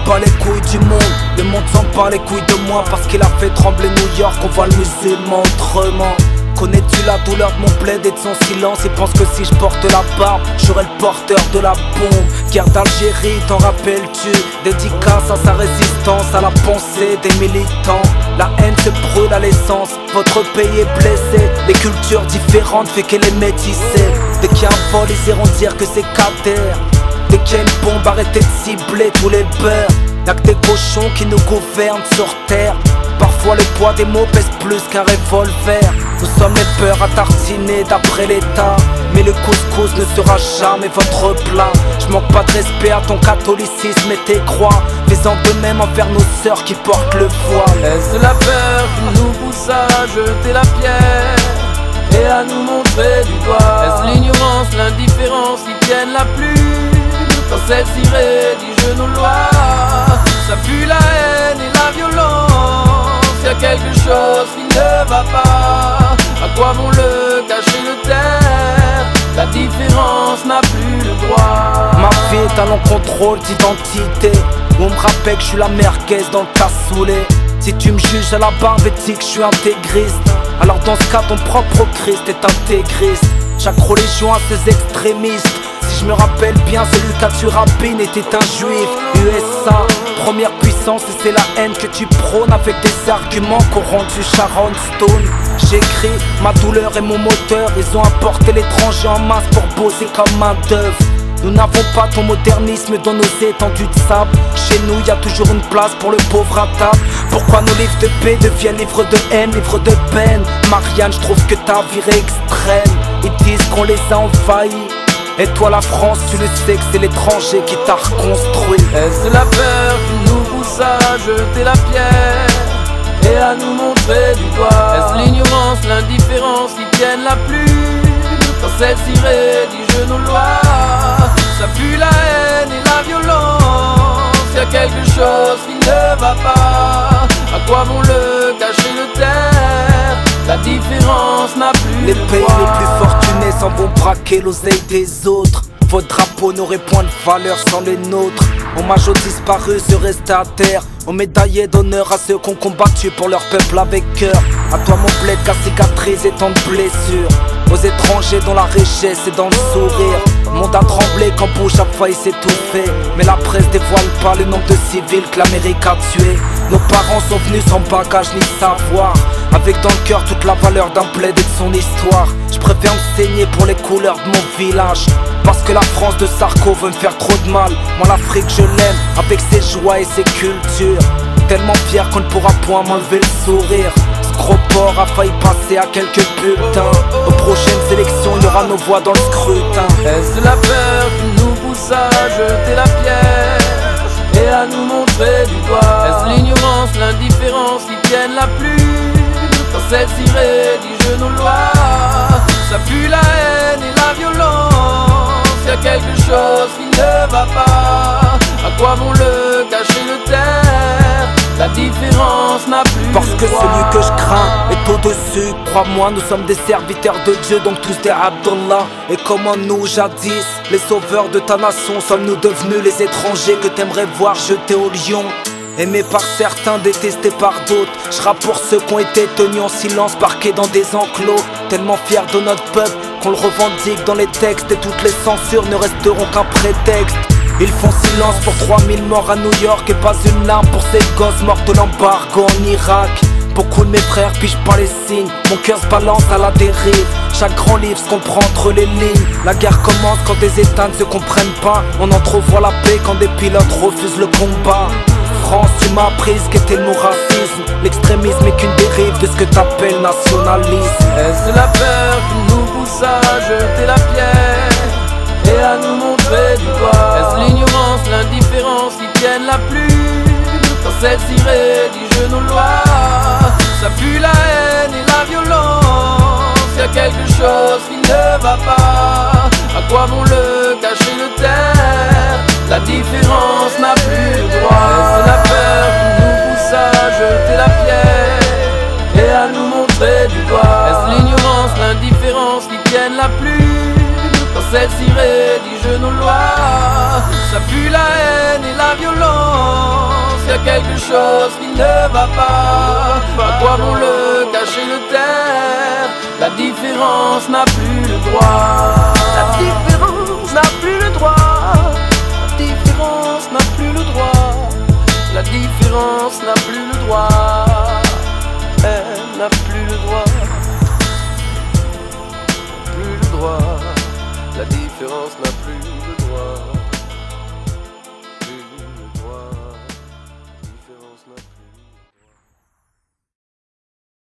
bat les couilles du monde, le monde s'en bat les couilles de moi. Parce qu'il a fait trembler New York, on voit le musulman autrement. Connais-tu la douleur de mon plaid et de son silence? Il pense que si je porte la barbe, j'aurai le porteur de la bombe. Guerre d'Algérie, t'en rappelles-tu? Dédicace à sa résistance, à la pensée des militants. La haine se brûle à l'essence, votre pays est blessé. Les cultures différentes fait qu'elle est métissée. Dès qu'il y a un vol, ils iront dire que c'est Kader. Dès qu'il y a une bombe, arrêtez de cibler tous les beurs. Y'a que des cochons qui nous gouvernent sur terre. Parfois le poids des mots pèse plus qu'un revolver. Nous sommes les peurs à tartiner d'après l'état. Mais le couscous ne sera jamais votre plat. Je manque pas de respect à ton catholicisme et tes croix. Fais-en de même envers nos sœurs qui portent le voile. Est-ce la peur qui nous pousse à jeter la pierre et à nous montrer du doigt? Est-ce l'ignorance, l'indifférence qui tiennent la plume quand celle-ci rédige nos lois? Ça pue la haine et la violence. Y'a quelque chose qui ne va pas. À quoi vont le cacher, le taire? La différence n'a plus le droit. Ma vie est un long contrôle d'identité où on me rappelle que je suis la merguez dans le cassoulet. Si tu me juges à la barbe et dis que je suis intégriste, alors dans ce cas ton propre Christ est intégriste. Chaque religion a ses extrémistes. Si je me rappelle bien, celui qu'a tué Rabin était un juif. USA, première puissance, et c'est la haine que tu prônes avec des arguments qu'ont rendu Sharon Stone. J'écris ma douleur et mon moteur. Ils ont apporté l'étranger en masse pour bosser comme main d'œuvre. Nous n'avons pas ton modernisme dans nos étendues de sable. Chez nous y a toujours une place pour le pauvre à table. Pourquoi nos livres de paix deviennent livres de haine, livres de peine? Marianne, je trouve que ta virée extrême. Ils disent qu'on les a envahis. Et toi la France, tu le sais que c'est l'étranger qui t'a reconstruit. Est-ce la peur qui nous pousse à jeter la pierre et à nous montrer du doigt? Est-ce l'ignorance, l'indifférence qui tiennent la plume quand celle-ci rédige nos lois? Ça pue la haine et la violence. Y'a quelque chose qui ne va pas. À quoi vont le cacher, le taire? La différence n'a plus les de pays poids. les plus fortunés s'en vont braquer l'oseille des autres. Vos drapeaux n'auraient point de valeur sans les nôtres. Hommage aux disparus, ceux restés à terre. Aux médaillés d'honneur à ceux qui ont combattu pour leur peuple avec cœur. À toi mon bled qu'à cicatrice et tant de blessures. Aux étrangers dont la richesse est dans le sourire. Le monde a tremblé quand Bush a failli s'étouffer. Mais la presse dévoile pas le nombre de civils que l'Amérique a tués. Nos parents sont venus sans bagage ni savoir, avec dans le cœur toute la valeur d'un bled et de son histoire. Je préfère me saigner pour les couleurs de mon village, parce que la France de Sarko veut me faire trop de mal. Moi l'Afrique je l'aime, avec ses joies et ses cultures. Tellement fier qu'on ne pourra point m'enlever le sourire. Scroport a failli passer à quelques bulletins. Aux prochaines élections il y aura nos voix dans le scrutin. Est-ce la peur qui nous pousse à jeter la pierre et à nous montrer du doigt? Est-ce l'ignorance, l'indifférence qui tiennent la plume quand celle-ci rédige nos lois? Ça pue la haine et la violence. Y'a quelque chose qui ne va pas. À quoi vont le cacher, le taire? La différence n'a plus parce que de poids. celui que je crains est au-dessus. Crois-moi, nous sommes des serviteurs de Dieu, donc tous des Abdallah. Et comment nous, jadis, les sauveurs de ta nation, sommes-nous devenus les étrangers que t'aimerais voir jeter au lion? Aimé par certains, détesté par d'autres. Je rappe pour ceux qui ont été tenus en silence, parqués dans des enclos. Tellement fiers de notre peuple qu'on le revendique dans les textes. Et toutes les censures ne resteront qu'un prétexte. Ils font silence pour 3000 morts à New York et pas une larme pour ces gosses morts de l'embargo en Irak. Beaucoup de mes frères pigent pas les signes, mon cœur se balance à la dérive. Chaque grand livre se comprend entre les lignes. La guerre commence quand des états ne se comprennent pas. On entrevoit la paix quand des pilotes refusent le combat. France, tu m'as appris ce qu'était le mot racisme. L'extrémisme est qu'une dérive de ce que t'appelles nationalisme. Est-ce la peur qui nous pousse à jeter la pierre et à nous montrer du doigt? Est-ce l'ignorance, l'indifférence qui tiennent la plume quand celle-ci rédige nos lois? Ça pue la haine et la violence. Y'a quelque chose qui ne va pas. À quoi vont le cacher, le taire? La différence n'a plus de droit. Est-ce la peur qui nous pousse à jeter la pierre et à nous montrer du doigt? Est-ce l'ignorance, l'indifférence qui tiennent la plume quand celle-ci rédige nos lois. Ça pue la haine et la violence, y a quelque chose qui ne va pas. À quoi bon le cacher, le taire? La différence n'a plus le droit. La différence n'a plus le droit. La différence n'a plus le droit. La différence n'a plus le droit. Elle n'a plus le droit. Plus le droit. La différence n'a plus le droit. Plus le droit. La différence n'a plus.